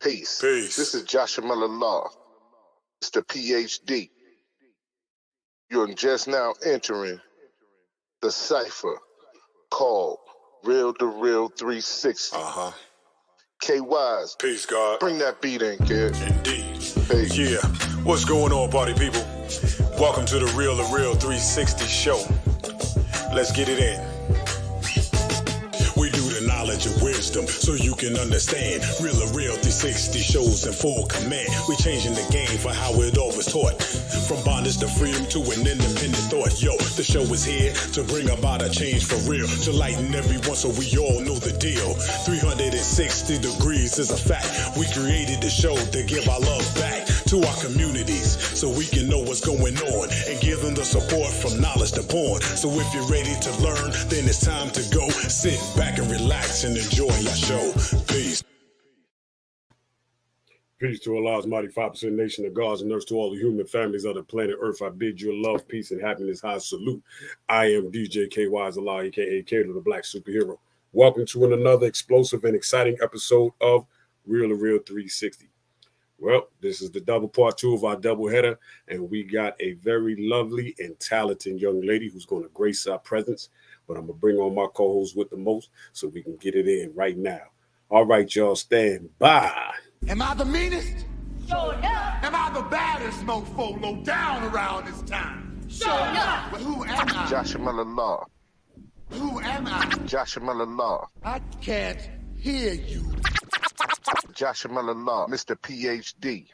Peace. Peace. This is 𝙎𝙩𝙧𝙞𝙘, Mr. PhD. You're just now entering the cipher called Real2reel360. KYs. Peace, God. Bring that beat in, kid. Indeed. Peace. Yeah. What's going on, party people? Welcome to the Real2reel360 show. Let's get it in. We do the knowledge and wisdom so you can understand. Real2reel360 shows in full command. We changing the game for how it all was taught. From bondage to freedom to an independent thought. Yo, the show is here to bring about a change for real. To lighten everyone so we all know the deal. 360 degrees is a fact. We created the show to give our love back to our communities so we can know what's going on and give them the support from knowledge to porn. So if you're ready to learn, then it's time to go. Sit back and relax and enjoy your show. Peace. Peace to Allah's mighty 5% nation of gods and earth, to all the human families of the planet Earth. I bid you a love, peace, and happiness high salute. I am DJ KY's Allah, aka Kato, the Black Superhero. Welcome to another explosive and exciting episode of Real2reel360. Well, this is the double part 2 of our double header, and we got a very lovely and talented young lady who's going to grace our presence. But I'm going to bring on my co-host with the most so we can get it in right now. All right, y'all, stand by. Am I the meanest? Sure enough. Am I the baddest mofo low down around this time? Sure enough. But who am I? 𝙎𝙩𝙧𝙞𝙗. Who am I? 𝙎𝙩𝙧𝙞𝙗. I can't hear you. 𝙎𝙩𝙧𝙞𝙗. Mr. PhD.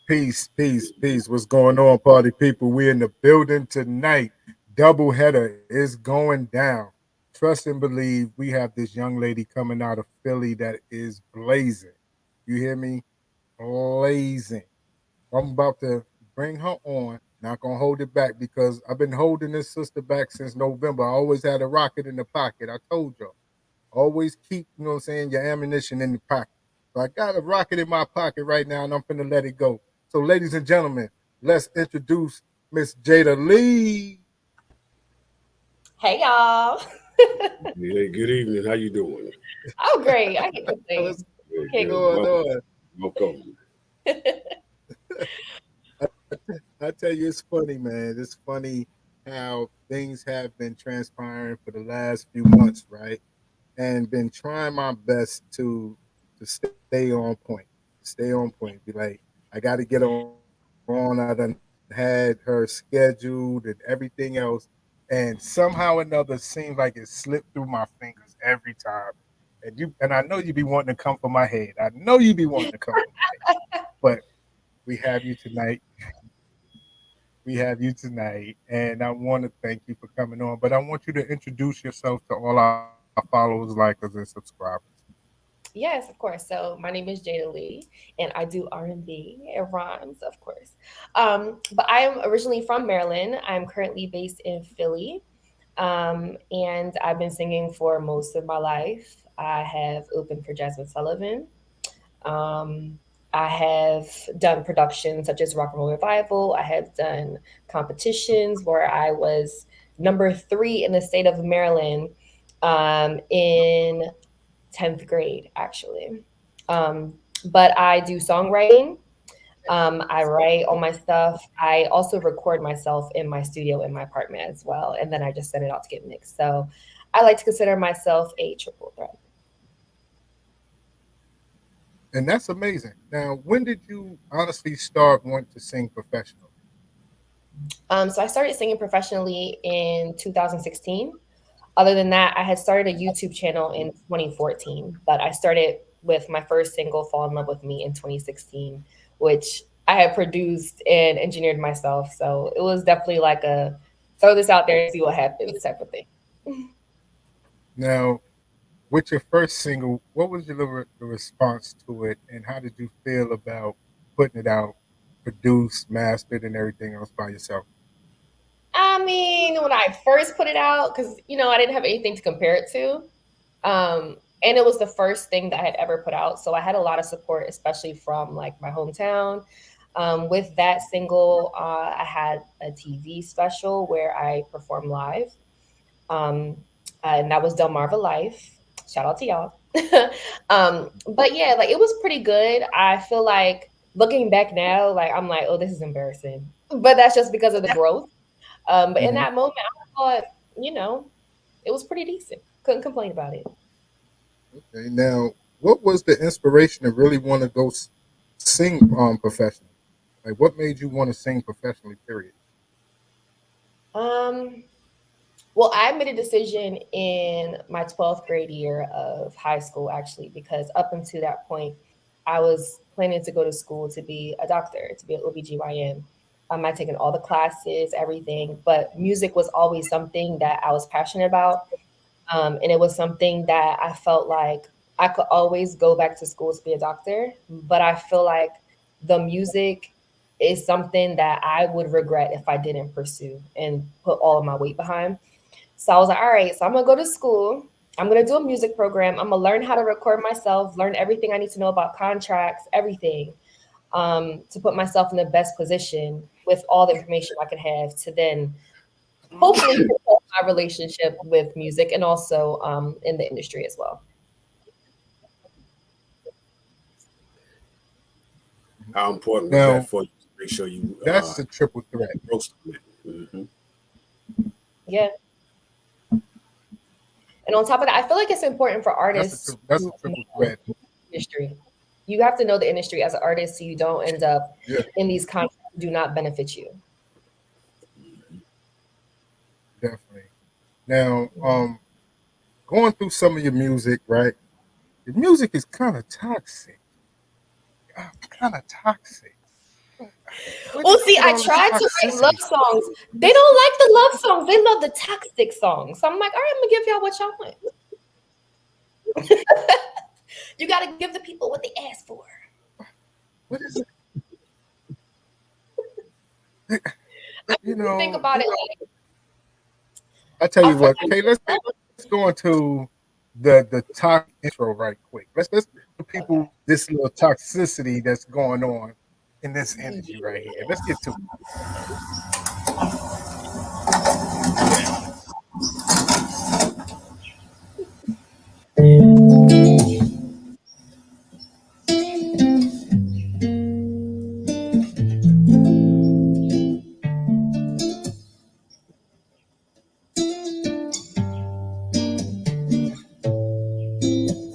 Peace, peace, peace. What's going on, party people? We're in the building tonight. Double header is going down. Trust and believe, we have this young lady coming out of Philly that is blazing. You hear me? Blazing. I'm about to bring her on. Not going to hold it back because I've been holding this sister back since November. I always had a rocket in the pocket. I told y'all. Always keep, you know what I'm saying, your ammunition in the pocket. So I got a rocket in my pocket right now, and I'm finna let it go. So, ladies and gentlemen, let's introduce Miss Jada Lee. Hey, y'all. Hey, good evening. How you doing? Oh, great. I get the thing. What's going on? Welcome. I tell you, it's funny, man. It's funny how things have been transpiring for the last few months, right? And been trying my best to stay on point. Stay on point. Be like, I got to get on. I done had her scheduled and everything else. And somehow or another, seems like it slipped through my fingers every time. And I know you be wanting to come for my head. I know you be wanting to come for my head. But we have you tonight. We have you tonight. And I want to thank you for coming on. But I want you to introduce yourself to all our followers, likers, and subscribers. Yes, of course. So my name is Jada Lee, and I do R&B. It rhymes, of course. But I am originally from Maryland. I'm currently based in Philly, and I've been singing for most of my life. I have opened for Jasmine Sullivan. I have done productions such as Rock and Roll Revival. I have done competitions where I was number 3 in the state of Maryland in 10th grade, actually. But I do songwriting. I write all my stuff. I also record myself in my studio in my apartment as well. And then I just send it out to get mixed. So I like to consider myself a triple threat. And that's amazing. Now, when did you honestly start wanting to sing professionally? So I started singing professionally in 2016. Other than that, I had started a YouTube channel in 2014, but I started with my first single, Fall in Love with Me, in 2016, which I had produced and engineered myself. So it was definitely like a throw this out there and see what happens type of thing. Now, with your first single, what was the response to it, and how did you feel about putting it out, produced, mastered, and everything else by yourself? I mean, when I first put it out, because, you know, I didn't have anything to compare it to. And it was the first thing that I had ever put out. So I had a lot of support, especially from like my hometown. With that single, I had a TV special where I performed live. And that was Delmarva Life. Shout out to y'all. But yeah, like it was pretty good. I feel like looking back now, like I'm like, oh, this is embarrassing. But that's just because of the growth. But in that moment, I thought, you know, it was pretty decent. Couldn't complain about it. Okay, now what was the inspiration to really want to go sing professionally? Like, what made you want to sing professionally? Period. Um, well, I made a decision in my 12th grade year of high school, actually, because up until that point, I was planning to go to school to be a doctor, to be an OBGYN. I'd taken all the classes, everything, but music was always something that I was passionate about. And it was something that I felt like I could always go back to school to be a doctor, but I feel like the music is something that I would regret if I didn't pursue and put all of my weight behind. So I was like, all right, so I'm gonna go to school. I'm gonna do a music program. I'm gonna learn how to record myself, learn everything I need to know about contracts, everything, to put myself in the best position with all the information I could have to then hopefully support my relationship with music and also in the industry as well. How important was Now, that for you to make sure you that's the triple threat. roast it? Mm-hmm. Yeah. And on top of that, I feel like it's important for artists That's to a triple know threat. the industry. You have to know the industry as an artist so you don't end up in these contracts that do not benefit you. Definitely. Now, going through some of your music, right? Your music is kind of toxic. Kind of toxic. Well, see, I tried to write love songs. They don't like the love songs. They love the toxic songs. So I'm like, all right, I'm gonna give y'all what y'all want. You got to give the people what they ask for. What is it? You know, think about it like, I tell you what. Okay, let's go into the talk intro right quick. Let's give people this little toxicity that's going on in this energy right here. Let's get to it.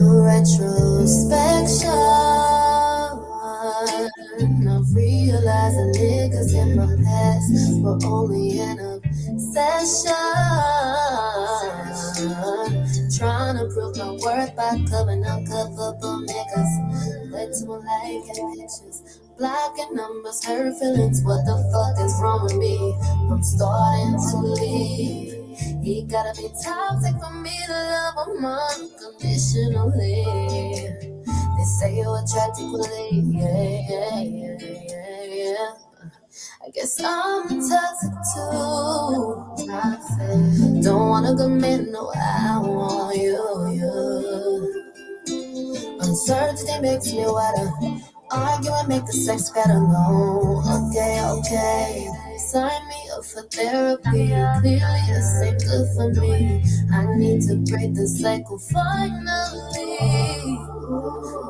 Retrospection. I've realized the niggas in my past were only an obsession. Trying to prove my worth by covering up coverable niggas. Way too liking pictures. Blocking numbers, hurt feelings. What the fuck is wrong with me? I'm starting to leave. He gotta be toxic for me to love him unconditionally. They say you're attracted equally, yeah. I guess I'm toxic too. Toxic. Don't wanna commit, no, I want you. Uncertainty makes me wetter. Argue and make the sex better. No, okay. Sign me up for therapy. Clearly this ain't good for me. I need to break the cycle finally.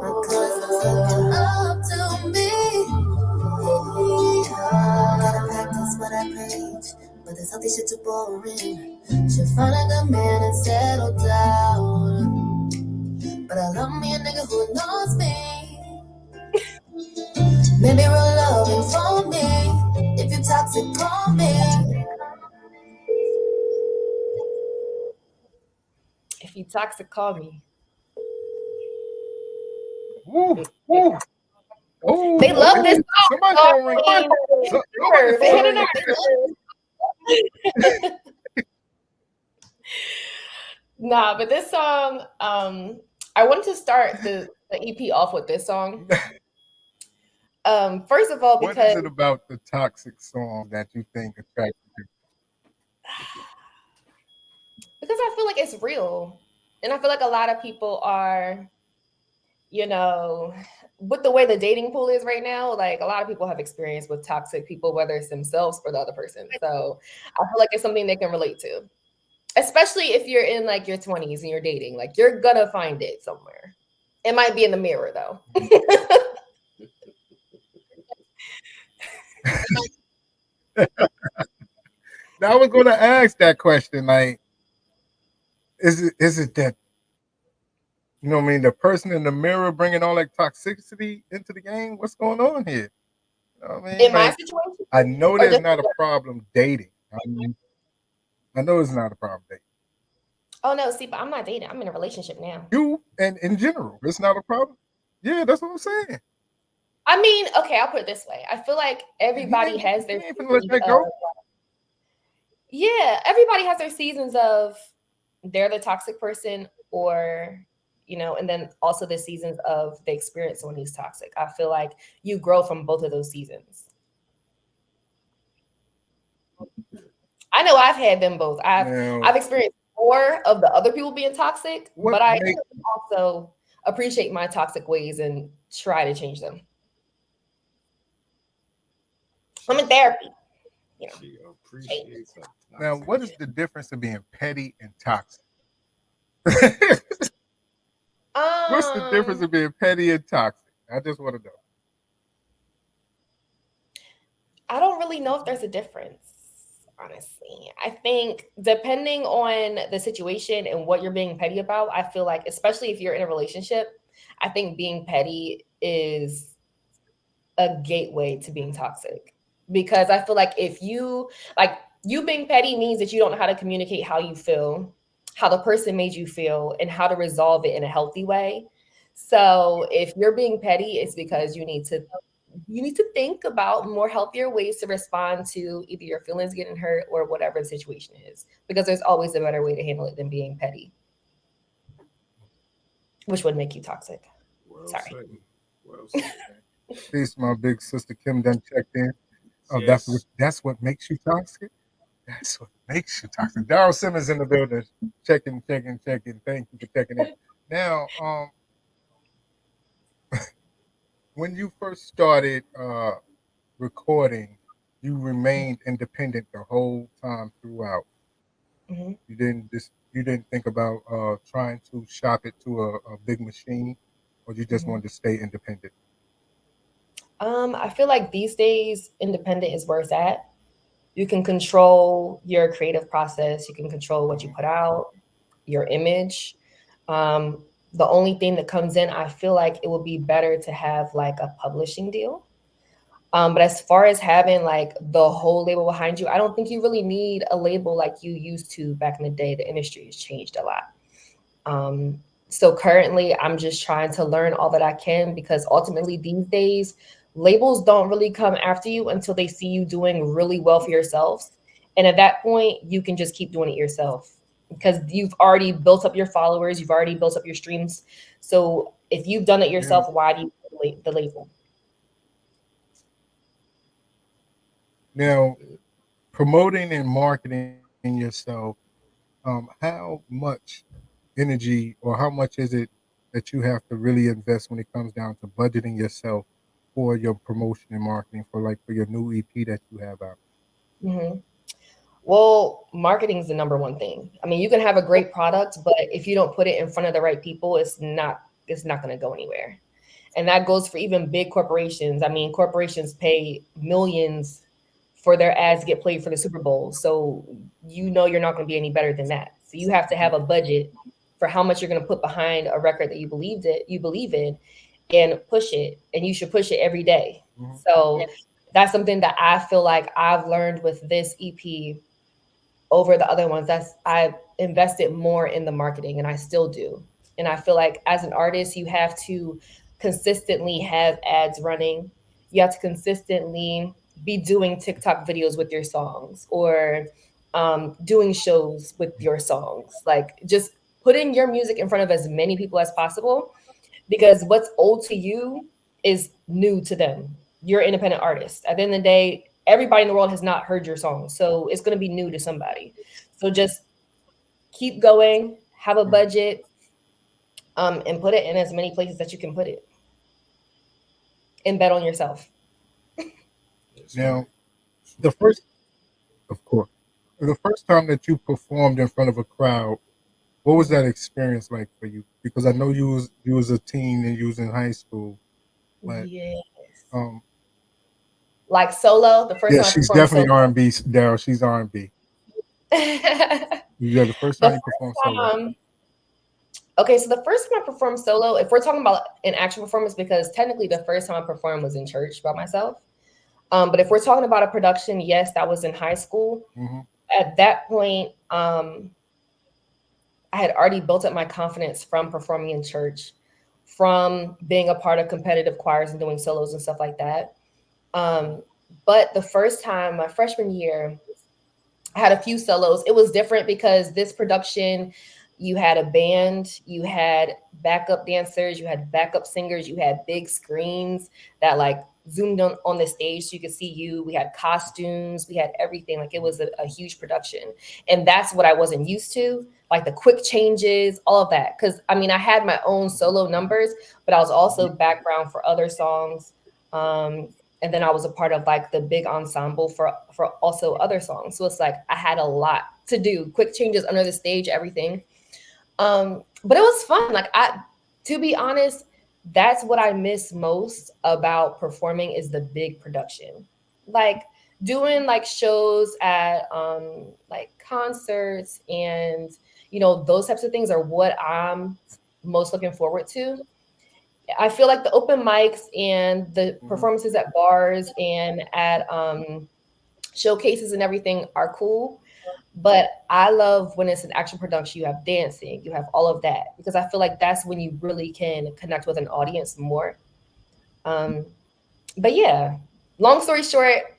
My cousin's looking up to me. Gotta practice what I preach, but this healthy shit too boring. Should find a good man and settle down. But I love me a nigga who knows me. Maybe real loving for me. If you toxic, call me. if you toxic, call me. Woo. They love this song. Somebody's gonna ring. Nah, but this song, I wanted to start the EP off with this song. First of all, because what is it about the toxic song that you think attracts you? Because I feel like it's real. And I feel like a lot of people are, you know, with the way the dating pool is right now, like a lot of people have experience with toxic people, whether it's themselves or the other person. So I feel like it's something they can relate to. Especially if you're in like your 20s and you're dating, like you're gonna find it somewhere. It might be in the mirror though. Now I was going to ask that question. Like, is it that, you know what I mean, the person in the mirror bringing all that toxicity into the game? What's going on here? You know what I mean? In my Like, situation, I know or there's just not a problem dating. I mean, I know it's not a problem dating. oh no, see, but I'm not dating. I'm in a relationship now. You and in general, it's not a problem. Yeah, that's what I'm saying. I mean, okay, I'll put it this way. I feel like everybody has their ain't finna let seasons that go. yeah, everybody has their seasons of they're the toxic person, or you know, and then also the seasons of the experience when he's toxic. I feel like you grow from both of those seasons. I know I've had them both. I've experienced more of the other people being toxic, but I also appreciate my toxic ways and try to change them. I'm in therapy. You know. She appreciates her. Now, what is the difference of being petty and toxic? What's the difference of being petty and toxic? I just want to know. I don't really know if there's a difference, honestly. I think depending on the situation and what you're being petty about, I feel like, especially if you're in a relationship, I think being petty is a gateway to being toxic. Because I feel like if you, like, you being petty means that you don't know how to communicate how you feel, how the person made you feel, and how to resolve it in a healthy way. So if you're being petty, it's because you need to think about more healthier ways to respond to either your feelings getting hurt or whatever the situation is, because there's always a better way to handle it than being petty, which would make you toxic. Well Sorry. said. Well said. Peace, my big sister Kim done checked in. Oh, Yes. that's what makes you toxic? That's what makes you toxic. Daryl Simmons in the building. Checking. Thank you for checking in. Now, when you first started recording, you remained independent the whole time throughout. Mhm. You didn't think about trying to shop it to a big machine, or you just wanted to stay independent? I feel like these days, independent is where it's at. You can control your creative process. You can control what you put out, your image. The only thing that comes in, I feel like it would be better to have like a publishing deal. But as far as having like the whole label behind you, I don't think you really need a label like you used to back in the day. The industry has changed a lot. So currently, I'm just trying to learn all that I can, because ultimately these days, labels don't really come after you until they see you doing really well for yourselves. And at that point, you can just keep doing it yourself, because you've already built up your followers, you've already built up your streams. So if you've done it yourself, why do you need the label? Now, promoting and marketing yourself, how much energy or how much is it that you have to really invest when it comes down to budgeting yourself for your promotion and marketing for your new EP that you have out? Mm-hmm. Well, marketing is the number one thing. I mean, you can have a great product, but if you don't put it in front of the right people, it's not going to go anywhere. And that goes for even big corporations. I mean, corporations pay millions for their ads to get played for the Super Bowl. So you know you're not going to be any better than that. So you have to have a budget for how much you're going to put behind a record that you believe in, and push it. And you should push it every day. Mm-hmm. So that's something that I feel like I've learned with this EP over the other ones. I've invested more in the marketing, and I still do. And I feel like as an artist, you have to consistently have ads running. You have to consistently be doing TikTok videos with your songs, or doing shows with your songs. Like, just putting your music in front of as many people as possible, because what's old to you is new to them. You're an independent artist. At the end of the day, everybody in the world has not heard your song. So it's going to be new to somebody. So just keep going, have a budget, and put it in as many places that you can put it. And bet on yourself. Now, the first, of course, the first time that you performed in front of a crowd, what was that experience like for you? Because I know you was a teen and you was in high school, but Yes. um, Like solo, the first yeah, time I she's performed solo. definitely R&B, Daryl. She's R&B. The Yeah, the first time you performed first solo. time, okay, so the first time I performed solo, if we're talking about an actual performance, because technically the first time I performed was in church by myself. But if we're talking about a production, yes, that was in high school. Mm-hmm. At that point, I had already built up my confidence from performing in church, from being a part of competitive choirs and doing solos and stuff like that. But the first time, my freshman year, I had a few solos. It was different because this production, you had a band, you had backup dancers, you had backup singers, you had big screens that like zoomed on the stage so you could see you. We had costumes, we had everything. Like it was a huge production. And that's what I wasn't used to, like the quick changes, all of that. Because I mean, I had my own solo numbers, but I was also background for other songs. And then I was a part of like the big ensemble for also other songs. So it's like I had a lot to do, quick changes under the stage, everything. But it was fun. Like to be honest, that's what I miss most about performing is the big production. Like doing like shows at like concerts and those types of things are what I'm most looking forward to. I feel like the open mics and the performances at bars and at showcases and everything are cool. But I love when it's an actual production, you have dancing, you have all of that, because I feel like that's when you really can connect with an audience more. But yeah, long story short,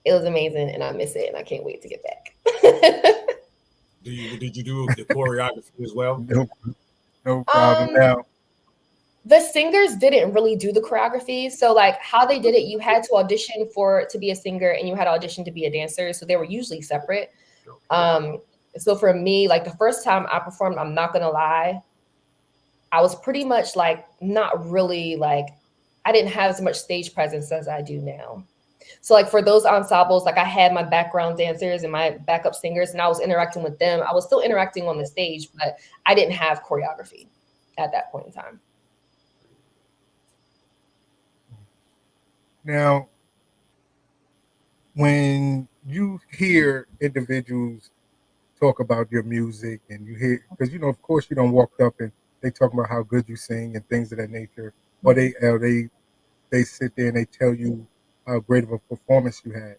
it was amazing and I miss it and I can't wait to get back. Did you do the choreography as well? No problem now. The singers didn't really do the choreography. So like how they did it, you had to audition to be a singer and you had to audition to be a dancer. So they were usually separate. So for me, like the first time I performed, I'm not gonna lie, I was pretty much like not really like, I didn't have as much stage presence as I do now. So like for those ensembles, like I had my background dancers and my backup singers and I was interacting with them. I was still interacting on the stage, but I didn't have choreography at that point in time. Now, when you hear individuals talk about your music and you hear, because of course you don't walk up and they talk about how good you sing and things of that nature, or they sit there and they tell you how great of a performance you had.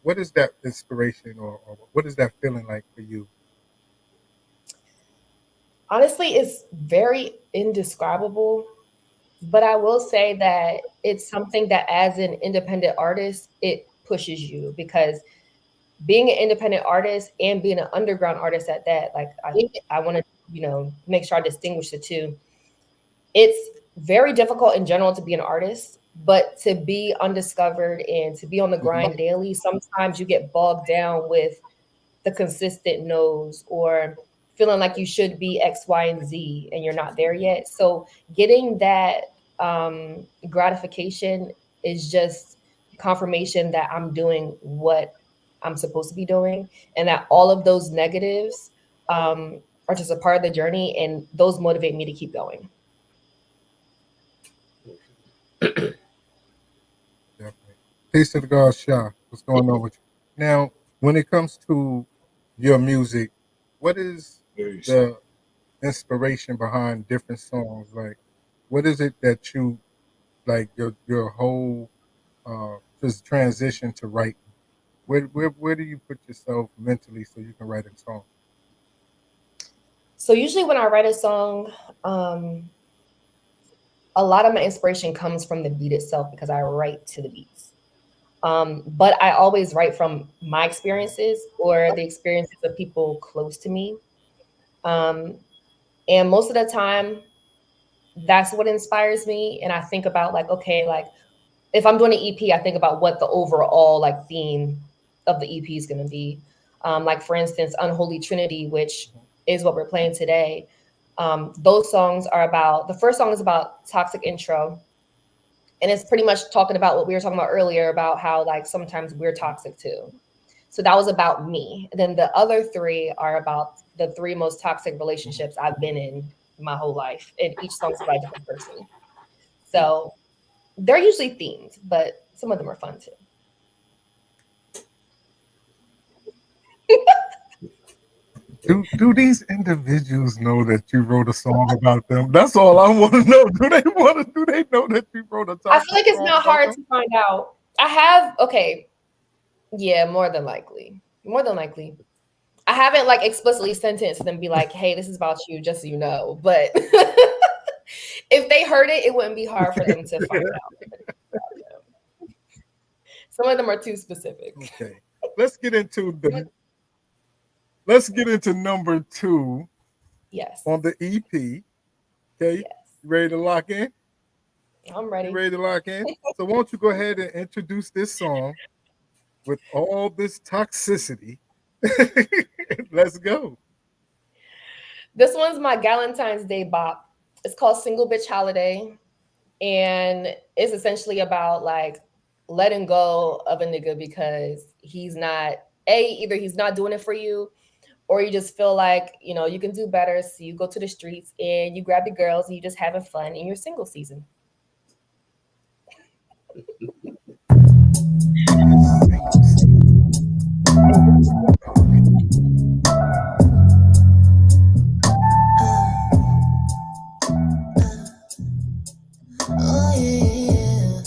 What is that inspiration or what is that feeling like for you? Honestly, it's very indescribable, but I will say that it's something that as an independent artist, it pushes you because being an independent artist and being an underground artist at that, like I want to, make sure I distinguish the two. It's very difficult in general to be an artist, but to be undiscovered and to be on the grind daily, sometimes you get bogged down with the consistent no's or feeling like you should be X, Y, and Z and you're not there yet. So getting that gratification is just confirmation that I'm doing what I'm supposed to be doing and that all of those negatives are just a part of the journey and those motivate me to keep going. Definitely. Taste of the God Shah. What's going on with you? Now, when it comes to your music, what is the inspiration behind different songs? Like, what is it that you like your whole just transition to writing? Where do you put yourself mentally so you can write a song? So usually when I write a song, a lot of my inspiration comes from the beat itself because I write to the beats. But I always write from my experiences or the experiences of people close to me. And most of the time, that's what inspires me. And I think about like, okay, like if I'm doing an EP, I think about what the overall like theme of the EP is going to be. Like for instance, Unholy Trinity, which is what we're playing today. Those songs are about, the first song is about toxic intro. And it's pretty much talking about what we were talking about earlier about how like sometimes we're toxic too. So that was about me. And then the other 3 are about the 3 most toxic relationships I've been in my whole life. And each song's about a different person. So they're usually themed, but some of them are fun too. Do these individuals know that you wrote a song about them? That's all I want to know. Do they know that you wrote a song? I feel like it's not hard to find out. I have, okay. Yeah, more than likely. More than likely. I haven't like explicitly sent it to them, be like, hey, this is about you, just so you know. But if they heard it, it wouldn't be hard for them to find out. Some of them are too specific. Okay. Let's get into number 2. Yes. On the EP. Okay. Yes. You ready to lock in? I'm ready. You ready to lock in? So won't you go ahead and introduce this song with all this toxicity? Let's go. This one's my Valentine's Day bop. It's called Single Bitch Holiday. And it's essentially about like letting go of a nigga because he's not, either he's not doing it for you, or you just feel like, you know, you can do better. So you go to the streets and you grab your girls and you just having fun in your single season. Oh yeah,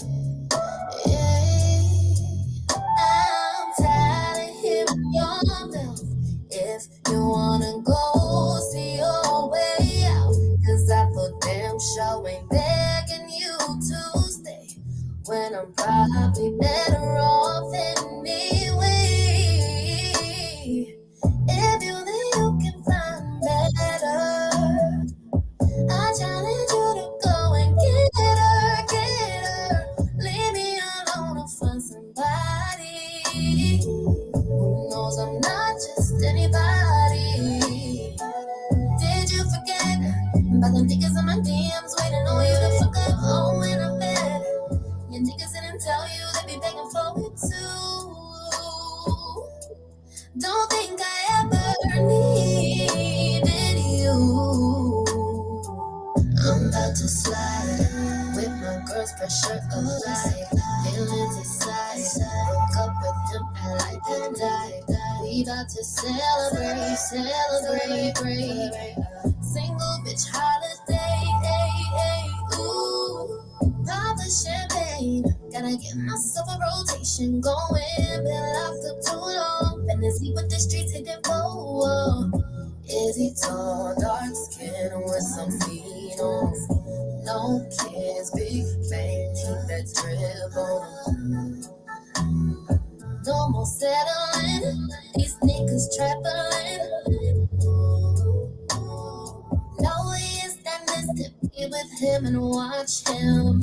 I'm tired of hearing your mouth. If you wanna go, see your way out. 'Cause I for damn sure ain't begging you to stay when I'm probably better off anyway. If you think you can find better, I challenge you to go and get her. Leave me alone to find somebody who knows I'm not just anybody. Did you forget about the niggas in my DMs waiting on you to fuck up? Oh, when I'm bad, your niggas didn't tell you they be begging for it too. Don't think I ever needed you. I'm about to slide with my girl's pressure applied. Feelings aside, broke up with him, I like to die. We about to celebrate. Single bitch holiday, ooh. Pop the champagne, gotta get myself a rotation going. Been locked up too long, finna see what the streets hitting for. Is he tall, dark skin with some feet on? No kids, big bang, keep that drip on. No more settling, these niggas traveling. No, he is that list to be with him and watch him.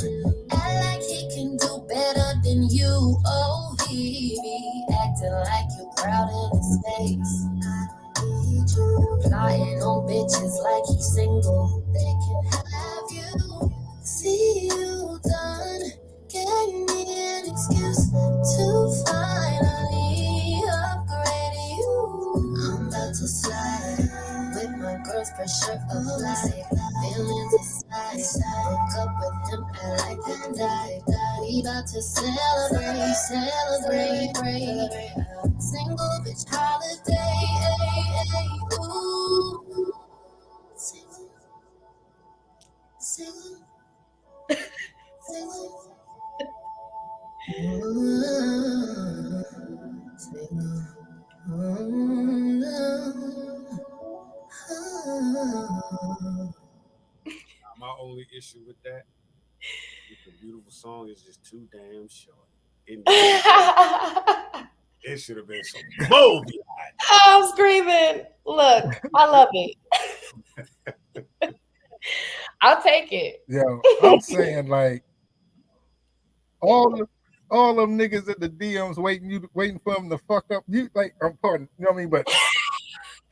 Act like he can do better than you. Oh, he be acting like you crowded his space. Plotting on bitches like he's single. They can have you. See you done. Gave me an excuse to finally upgrade you. I'm about to slide with my girl's pressure applied. Feelings aside, broke up with him, I like to die. We about to celebrate. Single bitch holiday, ooh. Single. My only issue with that, it's a beautiful song, is just too damn short. It should have been some more behind. I'm screaming. Look, I love it. I'll take it. Yo, I'm saying like all them niggas at the DMs waiting for them to fuck up. You like, I'm pardon, you know what I mean? But you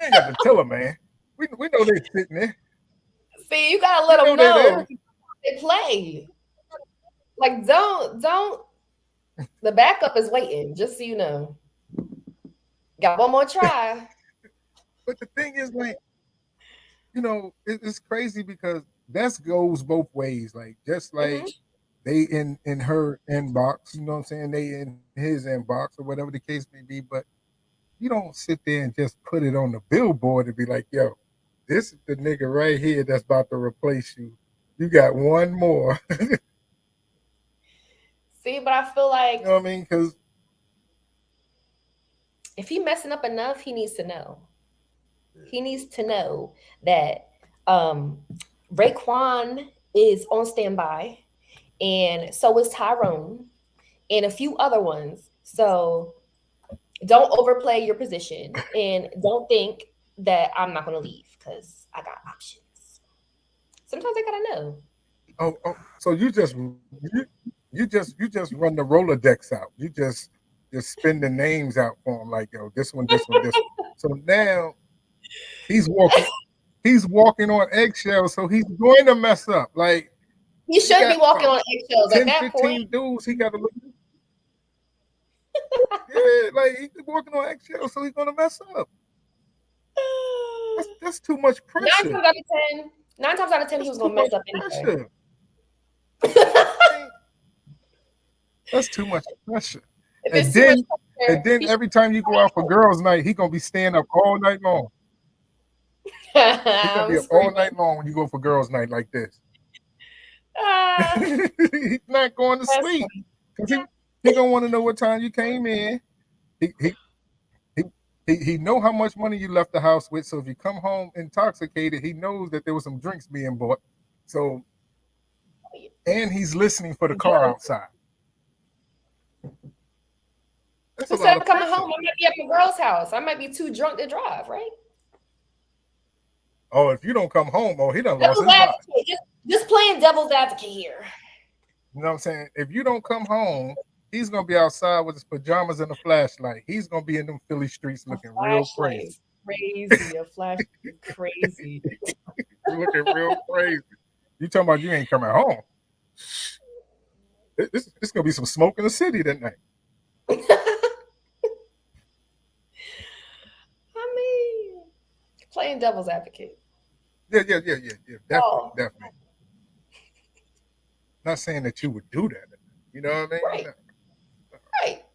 ain't got to tell them, man. We know they sitting there. See, you gotta let them know they play. Like, don't. The backup is waiting, just so you know. Got one more try. But the thing is, like, it's crazy because that goes both ways. Like, just like they in her inbox, you know what I'm saying? They in his inbox or whatever the case may be. But you don't sit there and just put it on the billboard and be like, yo, this is the nigga right here that's about to replace you. You got one more. See, but I feel like, you know what I mean? Because if he messing up enough, he needs to know. He needs to know that Raekwon is on standby, and so is Tyrone, and a few other ones. So don't overplay your position, and don't think that I'm not going to leave because I got options. Sometimes I gotta know. Oh, so you just run the Rolodex out. You just spin the names out for him, like, yo, this one, this one, this one. So now he's walking on eggshells, so he's going to mess up. Like, he should be walking on eggshells 10, at that 15 point. dudes, he got to look. Yeah, like, he's walking on eggshells, so he's gonna mess up. That's too much pressure. 9 times out of 10, he was gonna mess up anyway. That's too much pressure. And then every time you go out for girls' night, he's gonna be staying up all night long. He's gonna be up all night long when you go for girls' night like this. He's not going to sleep because he gonna want to know what time you came in. He know how much money you left the house with. So if you come home intoxicated, he knows that there was some drinks being bought. So, and he's listening for the car outside. Instead of coming home, I might be at my girl's house. I might be too drunk to drive, right? Oh, if you don't come home, he done lost his mind. Just playing devil's advocate here. You know what I'm saying? If you don't come home, he's gonna be outside with his pajamas and a flashlight. He's gonna be in them Philly streets looking real crazy. A flashlight, crazy. Looking real crazy. You talking about you ain't coming home? It's gonna be some smoke in the city that night. I mean, playing devil's advocate. Yeah. Definitely. Not saying that you would do that. You know what I mean? Right.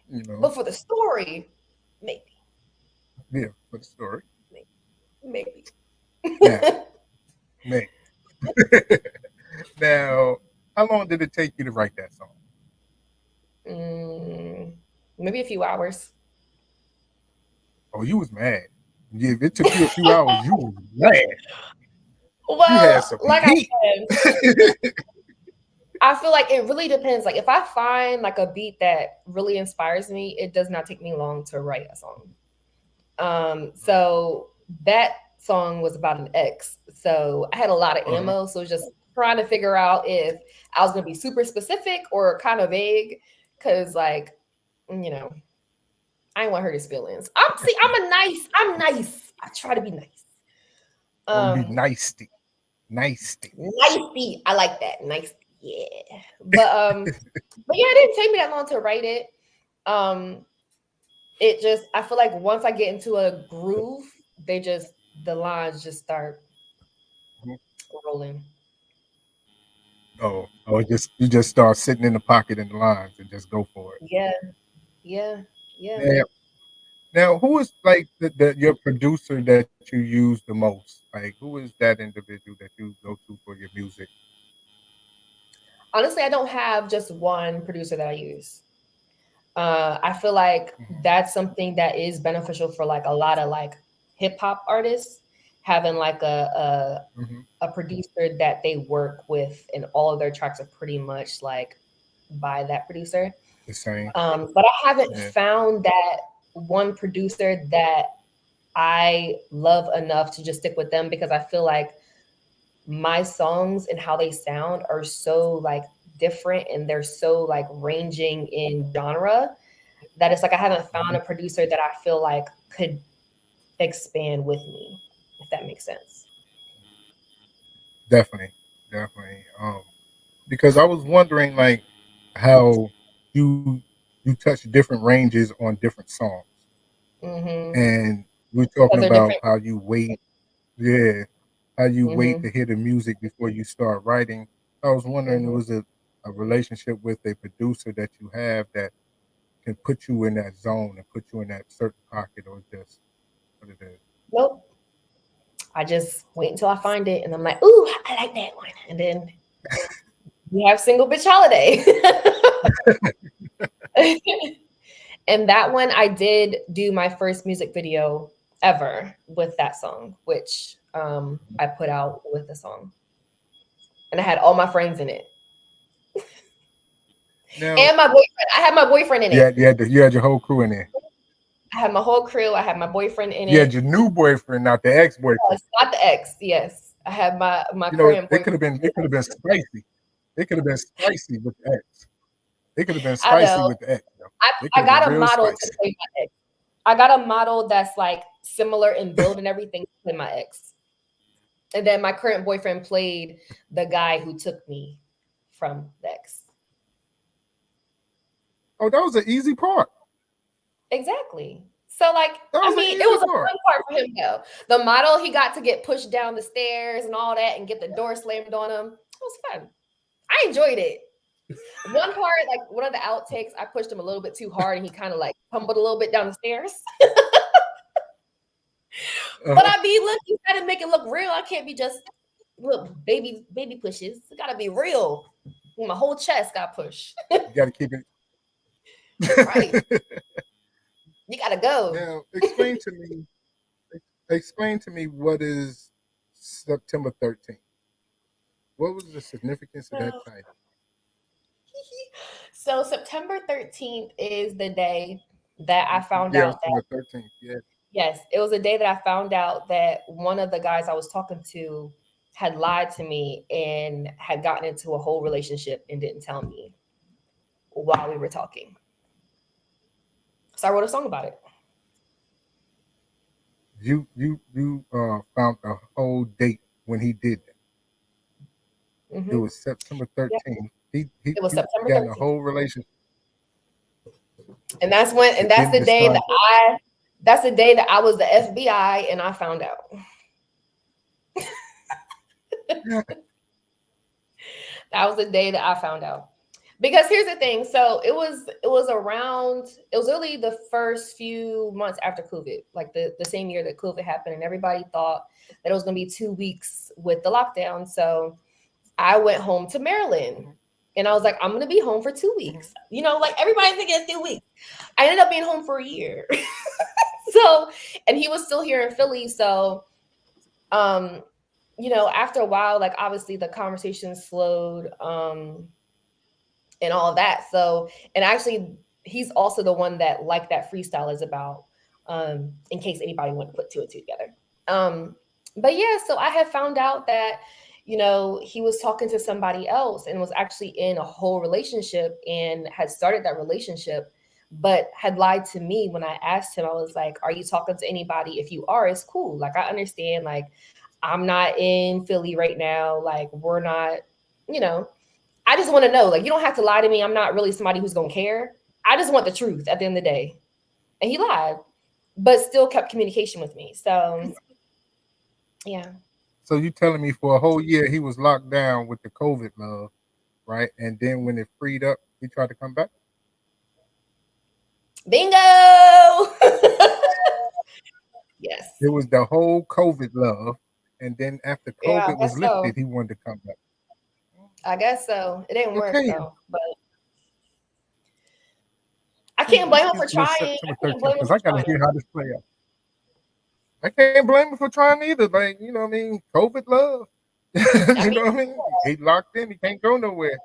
You know. But for the story, maybe. Yeah, for the story. Maybe. Yeah. Maybe. Now, how long did it take you to write that song? Maybe a few hours. Oh, you was mad. Yeah, if it took you a few hours, you was mad. Well, like I said, I feel like it really depends. Like, if I find like a beat that really inspires me, it does not take me long to write a song. So that song was about an ex. So I had a lot of ammo. So it was just trying to figure out if I was going to be super specific or kind of vague. Cause like, you know, I didn't want to hurt his feelings. I'm nice. I try to be nice. Be nicey. I like that. Nice. Yeah. But yeah, it didn't take me that long to write it. It just, I feel like once I get into a groove, the lines just start rolling. Oh, you just start sitting in the pocket in the lines and just go for it. Yeah. Now, who is like your producer that you use the most? Like, who is that individual that you go to for your music? Honestly, I don't have just one producer that I use. I feel like that's something that is beneficial for like a lot of like hip hop artists, having like a producer that they work with, and all of their tracks are pretty much like by that producer. The same. But I haven't found that one producer that I love enough to just stick with them, because I feel like my songs and how they sound are so like different, and they're so like ranging in genre, that it's like I haven't found a producer that I feel like could expand with me, if that makes sense. Definitely. Because I was wondering like how you touch different ranges on different songs. And we're talking about how you wait. Yeah. How you wait to hear the music before you start writing. I was wondering, was it a relationship with a producer that you have that can put you in that zone and put you in that certain pocket, or just what it is? Nope. I just wait until I find it, and I'm like, ooh, I like that one. And then we have Single Bitch Holiday. And that one, I did do my first music video ever with that song, which I put out with the song. And I had all my friends in it. Now, and my boyfriend. I had my boyfriend in it. You had your whole crew in there. I had my whole crew. I had my boyfriend in it. You had your new boyfriend, not the ex-boyfriend. Yes, not the ex. Yes, I had my you current know, boyfriend. It could have been spicy. It could have been spicy with the ex. It could have been spicy with the ex. I got a model to play my ex. I got a model that's like similar in build and everything to play my ex. And then my current boyfriend played the guy who took me from the ex. Oh, that was an easy part. Exactly. So like, I mean, it was a fun part for him though. The model, he got to get pushed down the stairs and all that and get the door slammed on him. It was fun. I enjoyed it. One part, like one of the outtakes, I pushed him a little bit too hard and he kind of like tumbled a little bit down the stairs. But I mean, look, you gotta make it look real. I can't be just look baby pushes. It gotta be real. My whole chest got pushed. You gotta keep it right. You gotta go. Now, explain to me what is September 13th. What was the significance of that title? So September 13th is the day that I found out that 13th, yeah. Yes, it was a day that I found out that one of the guys I was talking to had lied to me and had gotten into a whole relationship and didn't tell me while we were talking. So I wrote a song about it. You found the whole date when he did that. It was September 13th. Yep. It was September 13th. Got in a whole relationship. And that's when, and that's the day that that's the day that I was the FBI and I found out. That was the day that I found out. Because here's the thing. So it was really the first few months after COVID, like the same year that COVID happened, and everybody thought that it was going to be 2 weeks with the lockdown. So I went home to Maryland and I was like, I'm going to be home for 2 weeks. You know, like everybody's thinking it's 2 weeks. I ended up being home for a year. So, and he was still here in Philly. So, you know, after a while, like obviously the conversation slowed, and all of that. So, and actually he's also the one that Like That Freestyle is about, in case anybody wanted to put two and two together. But yeah, so I had found out that, you know, he was talking to somebody else and was actually in a whole relationship and had started that relationship, but had lied to me when I asked him. I was like, are you talking to anybody? If you are, it's cool. Like, I understand, like, I'm not in Philly right now. Like, we're not, you know, I just want to know, like, you don't have to lie to me. I'm not really somebody who's going to care. I just want the truth at the end of the day. And he lied, but still kept communication with me. So, yeah. So you telling me for a whole year he was locked down with the COVID love, right? And then when it freed up, he tried to come back? Bingo! Yes. It was the whole COVID love. And then after COVID was lifted, he wanted to come back. I guess so. It didn't work though, but I can't blame him for trying. Because I gotta hear how this play out. I can't blame him for trying either. Like, you know what I mean? COVID love. You know what I mean? He locked in. He can't go nowhere.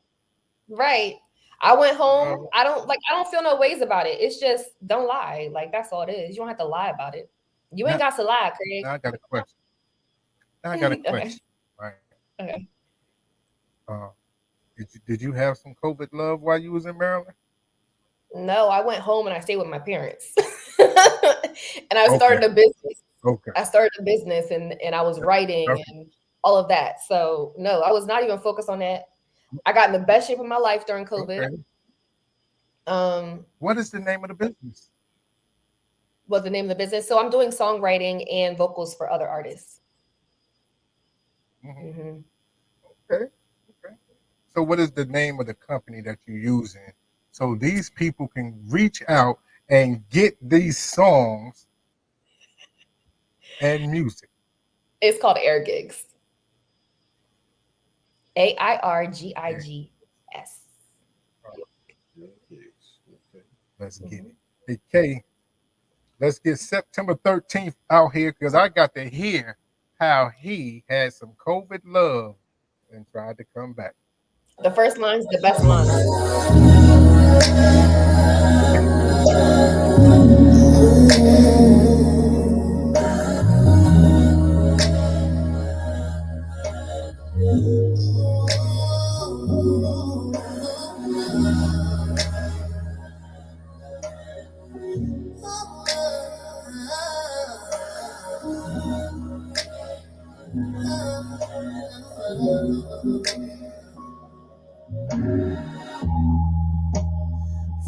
Right. I went home. I don't feel no ways about it. It's just don't lie. Like, that's all it is. You don't have to lie about it. You ain't got to lie, Craig. Now I got a question. Okay. Right. Okay. Did you have some COVID love while you was in Maryland? No, I went home and I stayed with my parents. And I started a business. Okay. I started a business and I was writing and all of that. So no, I was not even focused on that. I got in the best shape of my life during COVID. Okay. What is the name of the business? What's the name of the business? So I'm doing songwriting and vocals for other artists. Mm-hmm. Okay. So what is the name of the company that you're using? So these people can reach out and get these songs and music. It's called Air Gigs. AIRGIGS. Let's get it. Hey, Kay, let's get September 13th out here because I got to hear how he had some COVID love and tried to come back. The first line's the best line.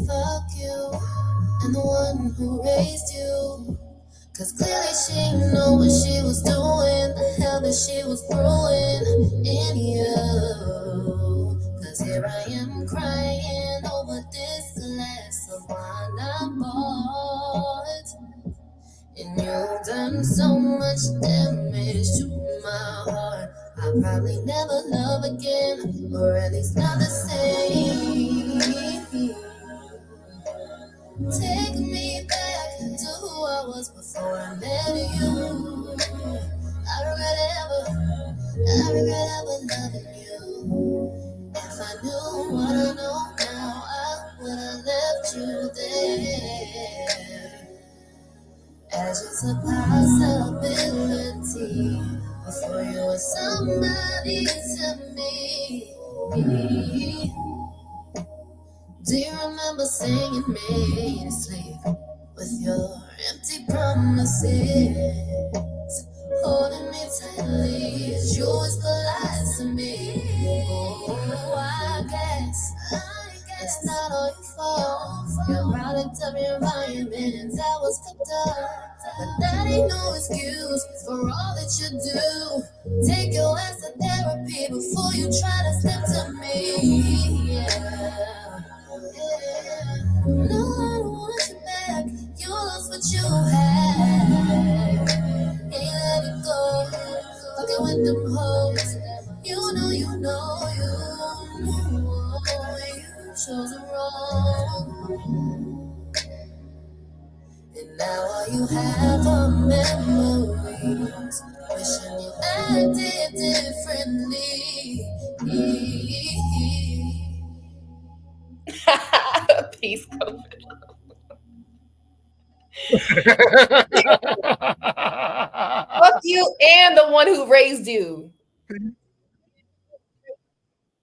Fuck you and the one who raised you. Cause clearly she knew what she was doing, the hell that she was brewing in you. Cause here I am crying over this glass of wine I bought. And you've done so much damage to my heart. I'll probably never love again, or at least not the same. Take me back to who I was before I met you. I regret ever loving you. If I knew what I know now, I would have left you there. As just a possibility before you were somebody to me. Do you remember saying you made me sleep with your empty promises? Holding me tightly as you whisper lies to me. Oh, I guess it's not all your fault. You're a product of your environment and that was picked up. But that ain't no excuse for all that you do. Take your ass to therapy before you try to step to me. No, I don't want you back. You lost what you had. Can't let it go. Fucking with them hoes. You know you chose it wrong. And now all you have are memories. Wishing you acted differently. Peace, COVID. Fuck you and the one who raised you.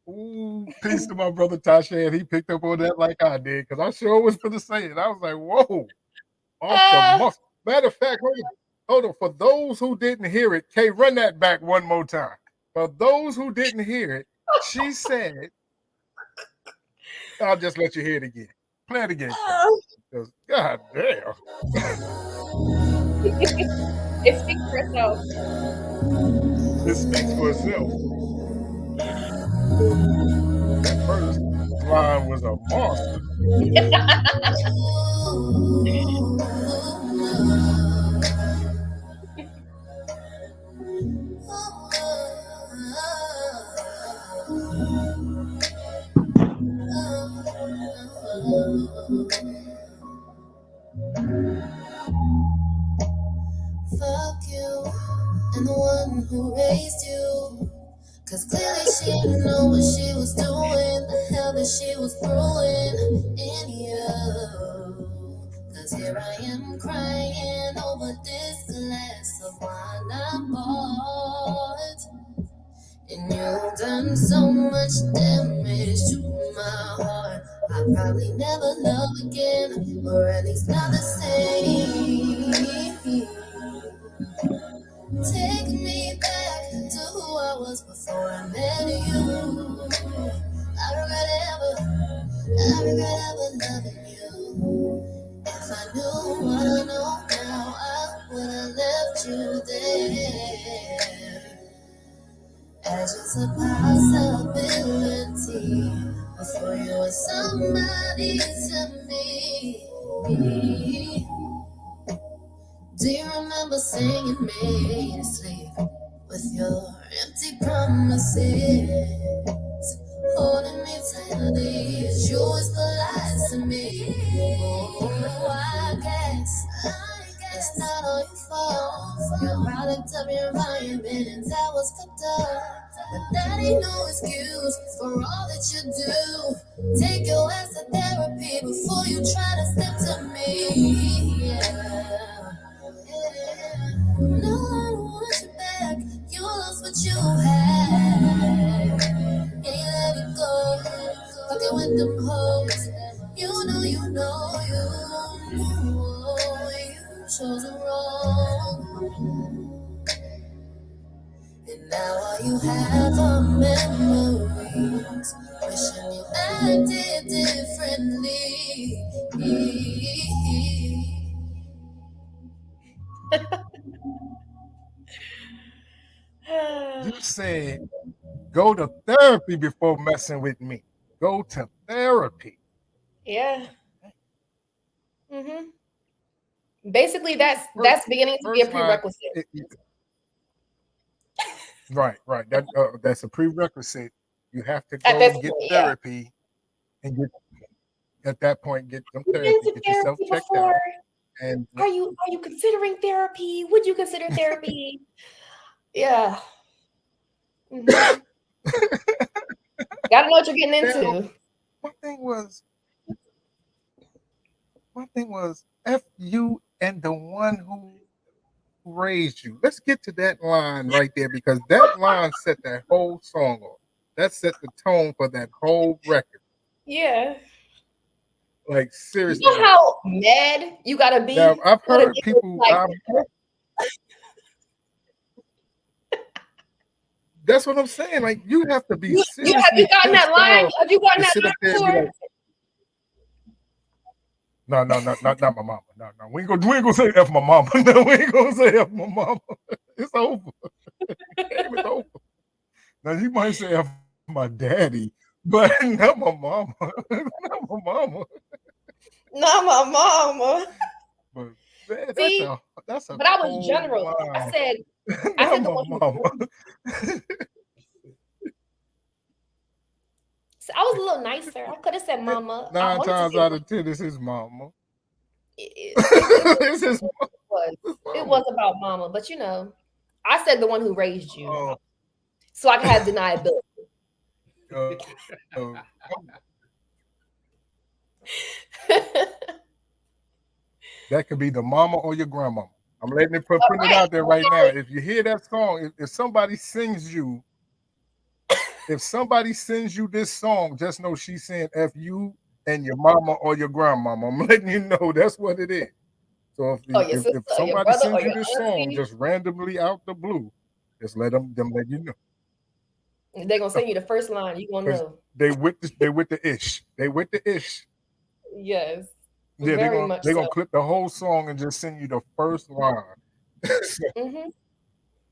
Ooh, peace to my brother Tasha, and he picked up on that like I did, because I sure was going to say it. I was like, whoa, off the muscle. Matter of fact, hold on. For those who didn't hear it, Kay, run that back one more time. For those who didn't hear it, she said, I'll just let you hear it again. Play it again. Because, God damn. It speaks for itself. It speaks for itself. That first line was a monster. Fuck you and the one who raised you. Cause clearly she knew what she was doing, the hell that she was brewing in you. Cause here I am crying over this glass of wine I bought. And you've done so much damage to my heart. I'll probably never love again, or at least not the same. Take me back to who I was before I met you. I regret ever loving you. If I knew what I know to me. Do you remember singing me to sleep with your empty promises? Holding me tightly as you whisper lies to me. Oh, I guess it's not all your fault. You're a product of your environment, and that was fucked up. But that ain't no excuse for all that you do. Take your ass to therapy before you try to step to me. Yeah. No, I don't want you back. You lost what you had. Can't let it go. Fucking with them hoes. You know, you chose it wrong. And now all you have are memories. Wishing you acted differently. You said go to therapy before messing with me. Go to therapy. Yeah. Basically, that's beginning to be a prerequisite. Right. That's a prerequisite. You have to At go this and get point, therapy, and at that point get some You've therapy, been to get yourself therapy checked before? out. And Are you considering therapy? Would you consider therapy? Yeah. Gotta know what you're getting into. One thing was F you and the one who raised you. Let's get to that line right there, because that line set that whole song off. That set the tone for that whole record. Yeah. Like, seriously. You know how mad you gotta be? Now, I've heard people that's what I'm saying. Like, you have to be seriously. Have you gotten that line? Have you gotten that line before? No, not my mama. No. We ain't gonna say F my mama. No, we ain't gonna say F my mama. It's over. The game is over. Now you might say F my daddy, but not my mama. Not my mama. Not my mama. But man, see, that's a but I was general. Line. I said my the mama. So I was a little nicer. I could have said mama. 9 times out of 10, this is mama. It was about mama, but you know, I said the one who raised you, so I could have deniability. That could be the mama or your grandmama. I'm letting it put it out there right now. If you hear that song, if somebody sings you, if somebody sends you this song, just know she's saying F you and your mama or your grandmama. I'm letting you know that's what it is. So if somebody sends you this song just randomly out the blue, just let them let you know. They're gonna send you the first line. You gonna know. They with the ish. They with the ish. Yes. Yeah, they're gonna clip the whole song and just send you the first line.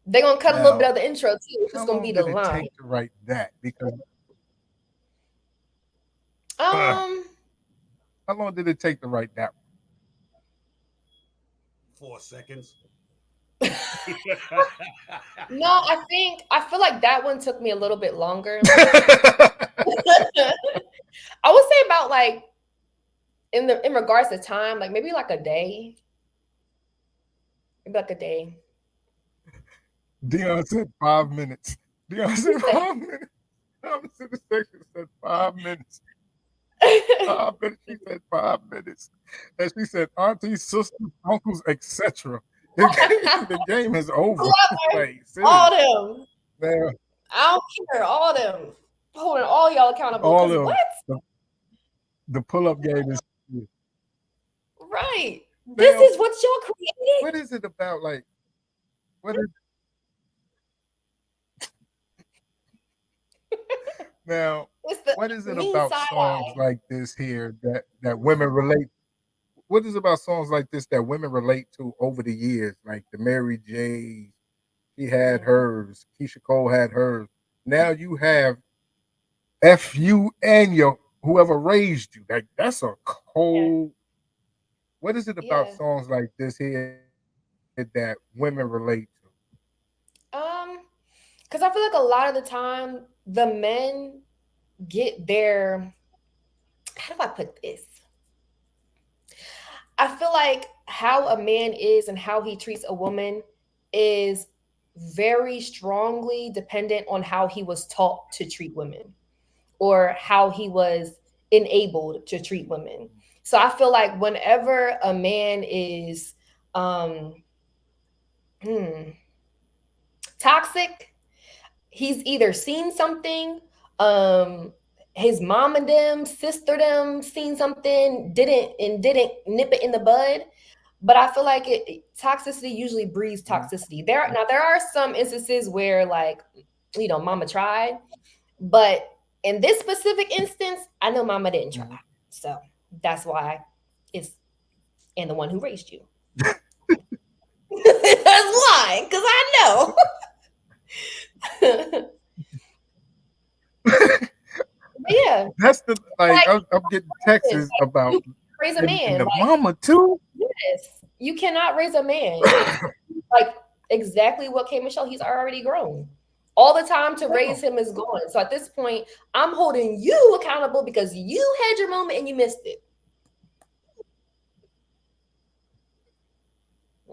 They're gonna cut a little bit of the intro too. It's gonna be the line. How long did it take to write that? Because how long did it take to write that one? 4 seconds. No, I feel like that one took me a little bit longer. I would say about like in regards to time, like maybe like a day. Maybe like a day. Dion said 5 minutes. Dion said 5 minutes. I was in the section, said 5 minutes. 5 minutes. She said 5 minutes. And she said aunties, sisters, uncles, etc. The game is over. Like, all them. Man. I don't care. All them. Holding all y'all accountable. All them. What? The pull-up game is right. This is what y'all created. What is it about? Like, what is now? What is it about songs like this here that women relate? What is it about songs like this that women relate to over the years? Like the Mary J, she had hers. Keisha Cole had hers. Now you have F you and your whoever raised you. Like that's a cold. What is it about Yeah. songs like this here that women relate to? Because I feel like a lot of the time the men get their, how do I put this? I feel like how a man is and how he treats a woman is very strongly dependent on how he was taught to treat women or how he was enabled to treat women. So I feel like whenever a man is toxic, he's either seen something, his mom and them, sister them seen something, didn't nip it in the bud. But I feel like toxicity usually breeds toxicity. There are some instances where, like, you know, mama tried, but in this specific instance, I know mama didn't try. So that's why it's and the one who raised you. That's why, because I know. Yeah, That's the like I'm getting texts about raise a man. the Like, mama too. yes, you cannot raise a man. Like exactly what K. Michelle, he's already grown. All the time to raise him is gone. So at this point, I'm holding you accountable because you had your moment and you missed it.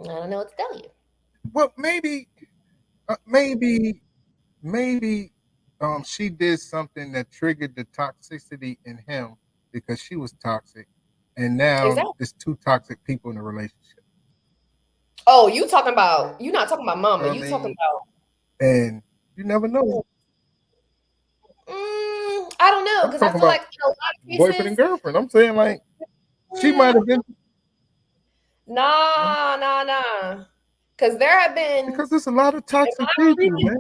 I don't know what to tell you. Well, maybe she did something that triggered the toxicity in him because she was toxic, and now there's two toxic people in a relationship. Oh, you're not talking about mama. You talking about, and you never know. I don't know, because I feel like in a lot of cases, boyfriend and girlfriend. I'm saying like she might have been. Nah. Because there have been, because there's a lot of toxic people, man.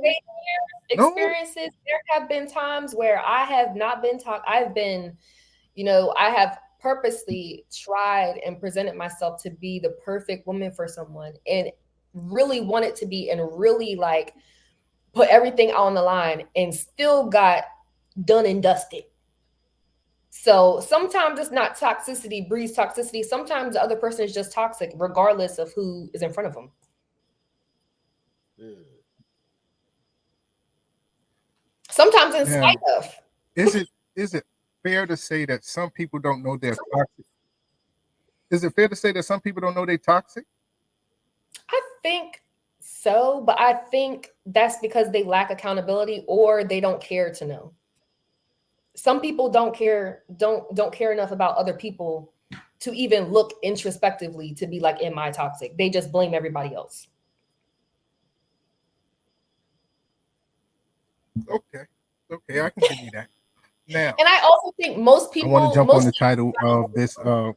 Experiences. There have been times where I have not been I've been, I have purposely tried and presented myself to be the perfect woman for someone and really wanted to be and really like put everything on the line and still got done and dusted. So sometimes it's not toxicity breeds toxicity. Sometimes the other person is just toxic regardless of who is in front of them. Sometimes in spite of. Is it fair to say that some people don't know they're toxic? Is it fair to say that some people don't know they're toxic? I think so, but I think that's because they lack accountability or they don't care to know. Some people don't care enough about other people to even look introspectively to be like, am I toxic? They just blame everybody else. Okay, I can give you that. Now, and I also think most people. I want to jump on the title of this because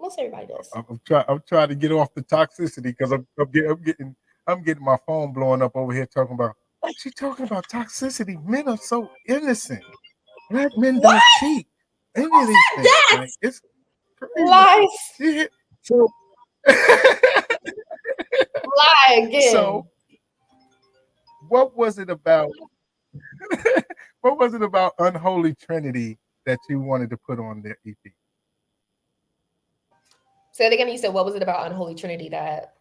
most everybody does. I'm trying to get off the toxicity because I'm getting my phone blowing up over here talking about. She's talking about toxicity. Men are so innocent. Black men don't cheat. Any of these things. Like, it's crazy. Lies. Yeah. So lie again. So what was it about? What was it about Unholy Trinity that you wanted to put on their EP? Say it again. You said, what was it about Unholy Trinity that?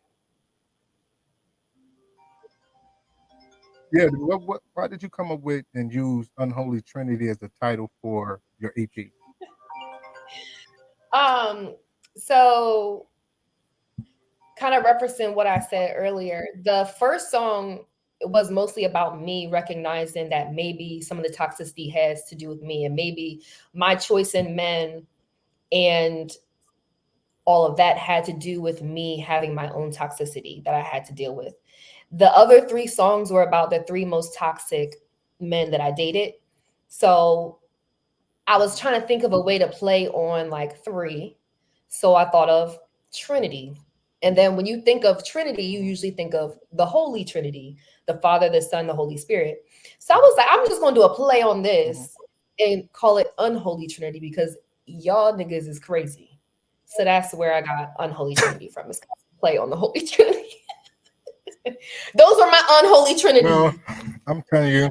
Yeah, why did you come up with and use Unholy Trinity as the title for your EP? So kind of referencing what I said earlier, the first song was mostly about me recognizing that maybe some of the toxicity has to do with me and maybe my choice in men and all of that had to do with me having my own toxicity that I had to deal with. The other 3 songs were about the 3 most toxic men that I dated. So I was trying to think of a way to play on like 3. So I thought of Trinity. And then when you think of Trinity, you usually think of the Holy Trinity, the Father, the Son, the Holy Spirit. So I was like, I'm just going to do a play on this and call it Unholy Trinity because y'all niggas is crazy. So that's where I got Unholy Trinity from. It's play on the Holy Trinity. Those are my Unholy Trinity. Well, I'm telling you.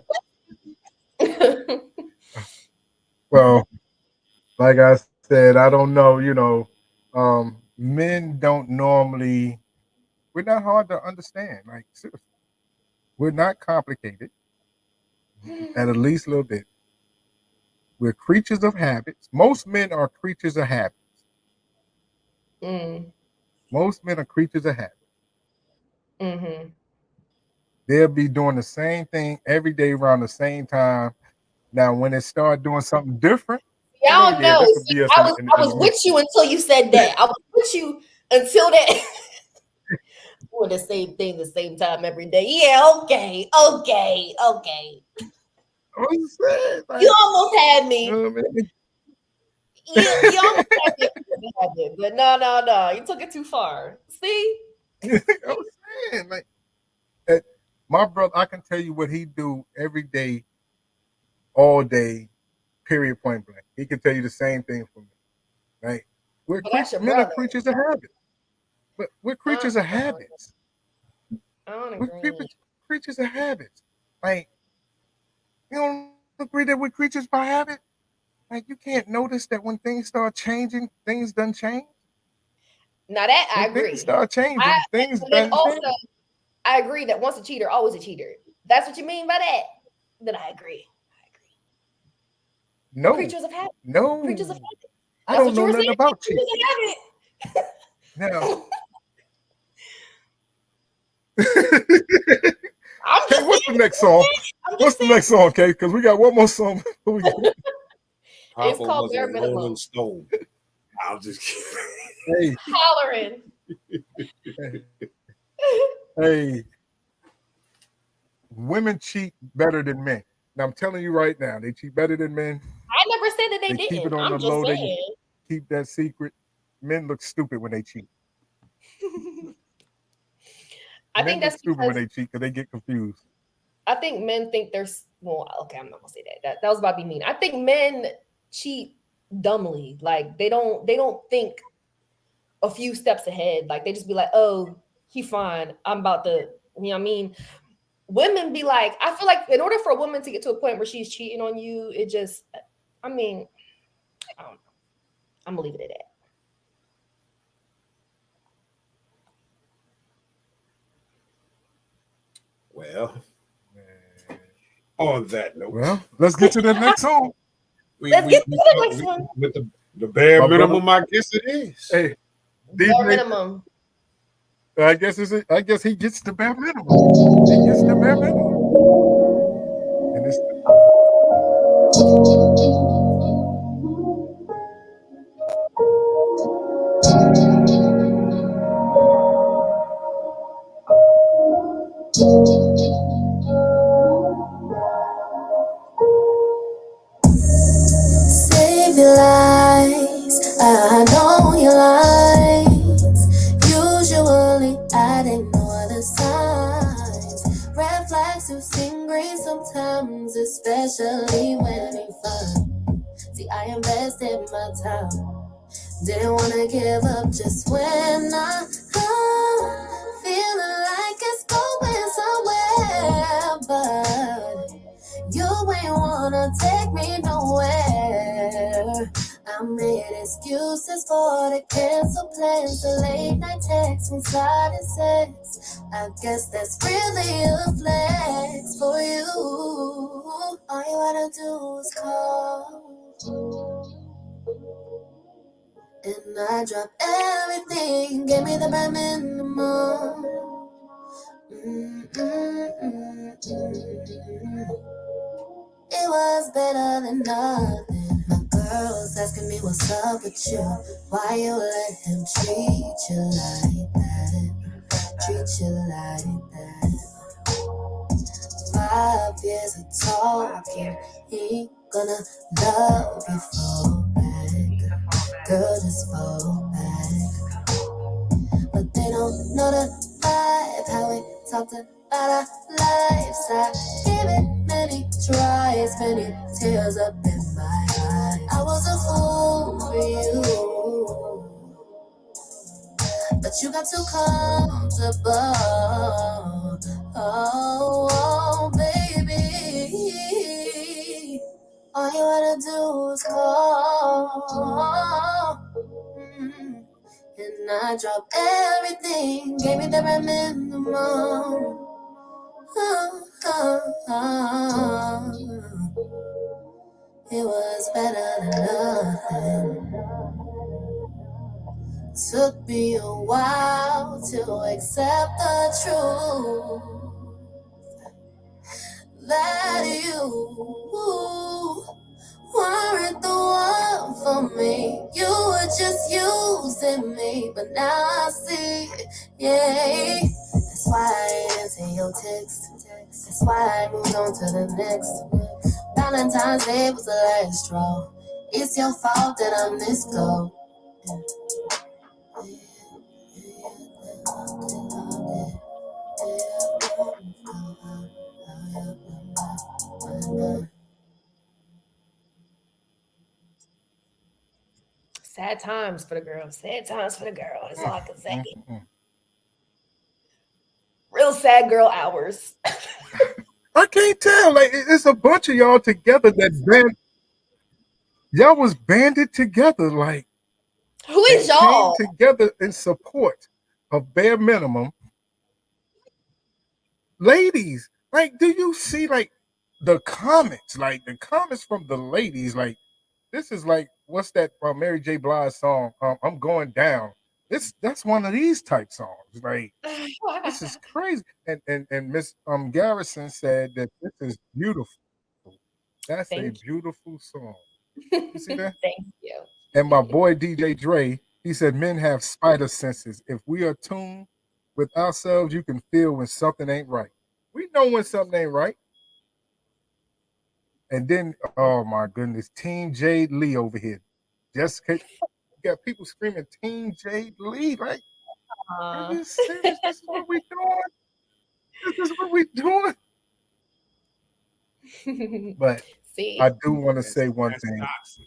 Well, like I said, I don't know. Men don't normally. We're not hard to understand. Like seriously, we're not complicated at least a little bit. We're creatures of habits. Most men are creatures of habits. Most men are creatures of habit. They'll be doing the same thing every day around the same time. Now, when they start doing something different, I don't know. that could See, be us I was with you until you said that. I was with you until that. Doing the same thing the same time every day. Yeah, okay. I'm saying, like, You almost had me. you know what I mean? You almost had me. But no. You took it too far. See? I'm saying, like, my brother, I can tell you what he do every day, all day, period, point blank. He can tell you the same thing for me, right? Men are creatures of habit. But we're creatures of habits. I don't We're agree. creatures of habits. Like, you don't agree that we're creatures by habit? Like, you can't notice that when things start changing, things done change? Now that I When agree. things start changing, things done change. I agree that once a cheater, always a cheater. That's what you mean by that? Then I agree. No. Creatures of habit. No. Creatures of habit. I don't know nothing about cheating. Now. Hey, what's the next song? What's the next song, Kay? Because we got one more song. It's called Bare Minimum. Rolling Stone. I'm just kidding. Hey. Hollering. Hey. Women cheat better than men. Now, I'm telling you right now, they cheat better than men. I never said that they didn't. Keep it on I'm the low. just saying. They keep that secret. Men look stupid when they cheat. I think that's stupid when they cheat because they get confused. I think men think there's okay, I'm not gonna say that. That was about to be mean. I think men cheat dumbly. Like they don't think a few steps ahead. Like they just be like, oh, he fine. I'm about to, you know what I mean? Women be like, I feel like in order for a woman to get to a point where she's cheating on you, it just, I mean, I don't know. I'm gonna leave it at that. Well, on that note, well, let's get to the next song. Let's get to the next one. With the bare minimum, brother. I guess it is. Hey, bare minimum. I guess he gets the bare minimum. He gets the bare minimum. And it's Save your lies, I know your lies. Usually I ignore the signs. Red flags to seem green sometimes, especially when they fun. See, I invested my time, didn't wanna give up just when I'm feeling like it's going somewhere, but you ain't wanna take me nowhere. I made excuses for the cancel plans, the late night texts from side and sex. I guess that's really a flex for you. All you gotta do is call, and I drop everything. Give me the bare minimum. It was better than nothing. My girl's asking me what's up with you. Why you let him treat you like that? Treat you like that. 5 years of talking, he gonna love you fall back. Girl, just fall back. But they don't know the vibe, how we talked about our lives. I give it many tries, many tears up in my eyes. I was a fool for you, but you got too comfortable. Oh, baby. All you wanna do is call. And I dropped everything, gave me the bare minimum. It was better than nothing. Took me a while to accept the truth that you weren't the one for me. You were just using me, but now I see, yeah. That's why I ain't answer your text. That's why I moved on to the next. Valentine's Day was the last straw. It's your fault that I'm this cold. Sad times for the girl. Sad times for the girl. That's all I can say. Real sad girl hours. I can't tell. Like, it's a bunch of y'all together that y'all was banded together. Like, who is y'all? Came together in support of bare minimum. Ladies, like, do you see like the comments? Like the comments from the ladies, like, this is like, what's that Mary J. Blige song? I'm going down. That's one of these type songs. Like, this is crazy. And Miss Garrison said that this is beautiful. That's a beautiful song. You see that? Thank you. And my boy DJ Dre, he said men have spider senses. If we are tuned with ourselves, you can feel when something ain't right. We know when something ain't right. And then, oh my goodness, Team Jada Lee over here. Just you got people screaming Team Jada Lee, right? Are you serious? This is what we doing? This is what we doing? But see, I do want to say one thing. Toxic.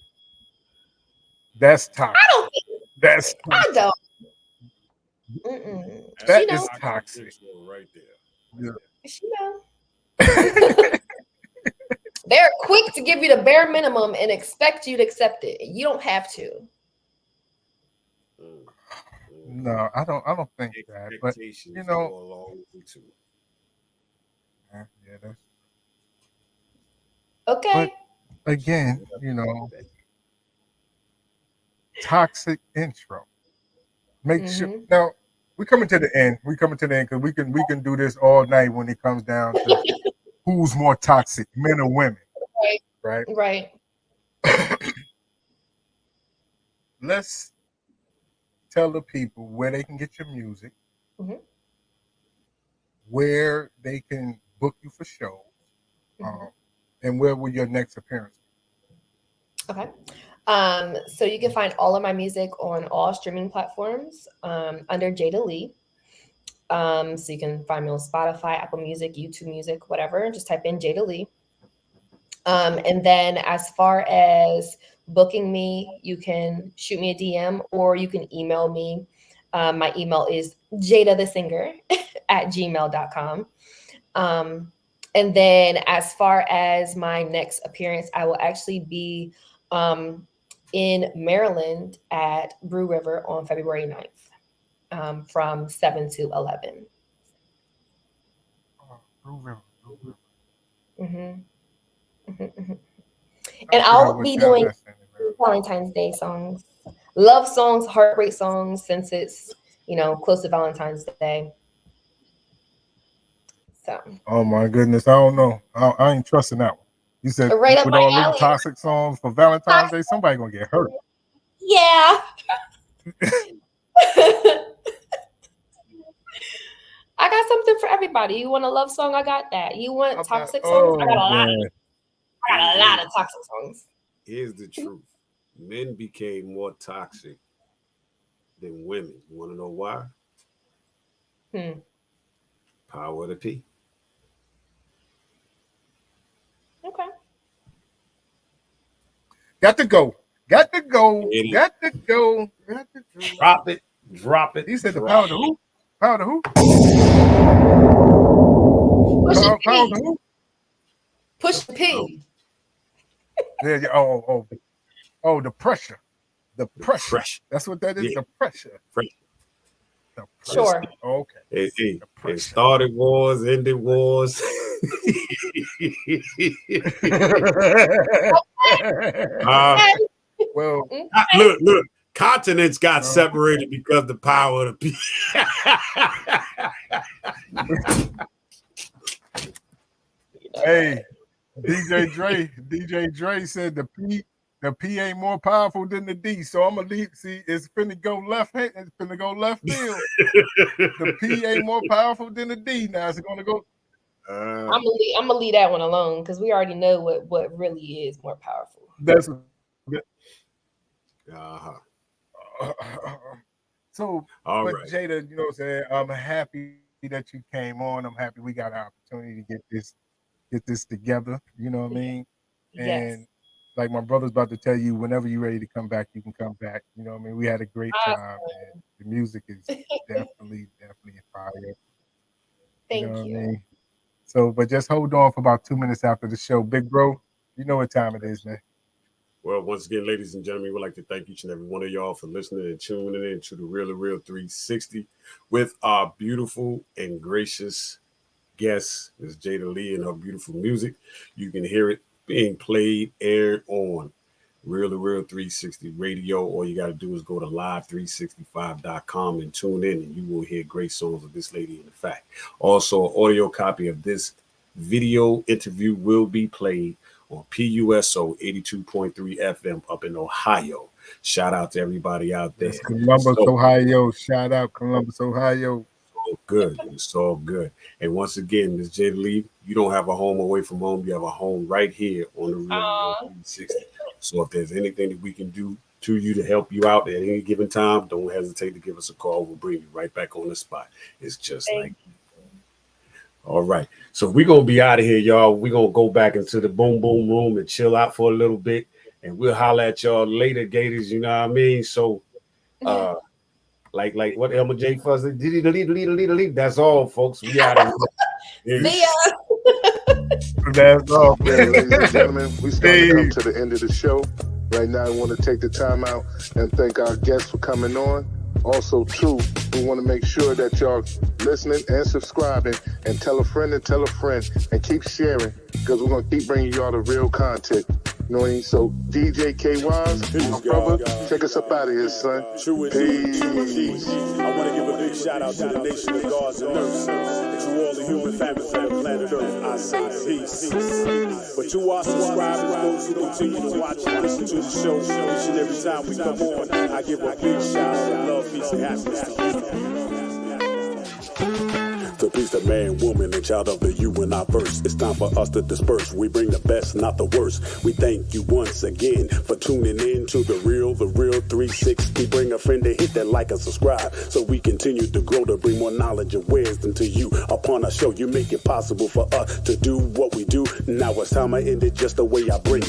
That's toxic. I don't think that's toxic. I don't. That is toxic. Right there. Yeah. She know. They're quick to give you the bare minimum and expect you to accept it. You don't have to. No, I don't think that. But you know, along with too. Yeah, that's okay. But again, you know, toxic intro. Make sure now we're coming to the end. We're coming to the end because we can do this all night when it comes down to who's more toxic, men or women. Right. Right. Let's tell the people where they can get your music, where they can book you for shows, and where will your next appearance be? Okay. So you can find all of my music on all streaming platforms under Jada Lee. So you can find me on Spotify, Apple Music, YouTube Music, whatever. Just type in Jada Lee. And then as far as booking me, you can shoot me a DM or you can email me. My email is jadathesinger@gmail.com. And then as far as my next appearance, I will actually be in Maryland at Brew River on February 9th from 7 to 11. Brew River. And I'll be doing Valentine's Day songs, love songs, heartbreak songs, since it's, you know, close to Valentine's Day. So. Oh my goodness, I don't know. I ain't trusting that one. You said right with all these toxic songs for Valentine's Day, somebody gonna get hurt. Yeah. I got something for everybody. You want a love song? I got that. You want toxic songs? I got a lot. I got a lot of toxic songs. Here's the truth. Men became more toxic than women. You want to know why? Power of the P. Okay. Got to go. Got to go. Got to go. Got to go. Drop it. Drop it. He said the power of who? Power of who? Push the power of who? Push the P. The pressure. The pressure. That's what that is. Yeah. The pressure. Pressure. The pressure. Sure. Okay. It started wars, ended wars. Well, look. Continents got separated because the power of the people. Hey, DJ Dre said the P ain't more powerful than the D. So I'm gonna leave. See, it's finna go left hand. It's finna go left field. The P ain't more powerful than the D. Now it's gonna go. I'm gonna leave that one alone because we already know what really is more powerful. That's. So, all but right. Jada, you know what I'm saying? I'm happy that you came on. I'm happy we got an opportunity to get this together. You know what I mean? And like my brother's about to tell you, whenever you're ready to come back, you can come back. You know what I mean? We had a great time, and the music is definitely fire. Thank you. Know you. What I mean? So, but just hold on for about 2 minutes after the show. Big bro, you know what time it is, man. Well, once again, ladies and gentlemen, we'd like to thank each and every one of y'all for listening and tuning in to the Real2reel360 with our beautiful and gracious guest, Ms. Jada Lee, and her beautiful music. You can hear it being played, aired on Real2reel360 radio. All you got to do is go to live365.com and tune in, and you will hear great songs of this lady in the fact. Also, an audio copy of this video interview will be played on PUSO 82.3 FM up in Ohio. Shout out to everybody out there. Yes, Columbus, Ohio. Shout out Columbus, Ohio. All good. It's all good. And once again, Ms. Jada Lee, you don't have a home away from home. You have a home right here on the Real2reel360. So if there's anything that we can do to you to help you out at any given time, don't hesitate to give us a call. We'll bring you right back on the spot. It's just like all right. So we're going to be out of here, y'all. We're going to go back into the boom boom room and chill out for a little bit. And we'll holler at y'all later, Gators. You know what I mean? So, like what Elmer J. Fuzz said, that's all, folks. We out of here. See ya. That's all. Ladies and gentlemen, we starting to come to the end of the show. Right now, I want to take the time out and thank our guests for coming on. Also, too, we want to make sure that y'all listening and subscribing and tell a friend and keep sharing because we're going to keep bringing y'all the real content. You know what I mean? So, DJ 𝙎𝙧𝙚𝙞𝙘, my brother, take us up out of here, son. Peace. I want to give a big shout out to the nation of gods and nurses, to all the human families on the planet Earth. I say peace. But to our subscribers, those who continue to watch and listen to the show each and every time we come on, I give a big shout out of love, peace, and happiness to you. To peace, the man, woman, and child of the you and I verse. It's time for us to disperse. We bring the best, not the worst. We thank you once again for tuning in to the Real2reel360. Bring a friend to hit that like and subscribe so we continue to grow to bring more knowledge and wisdom to you. Upon our show, you make it possible for us to do what we do. Now it's time I end it just the way I bring it.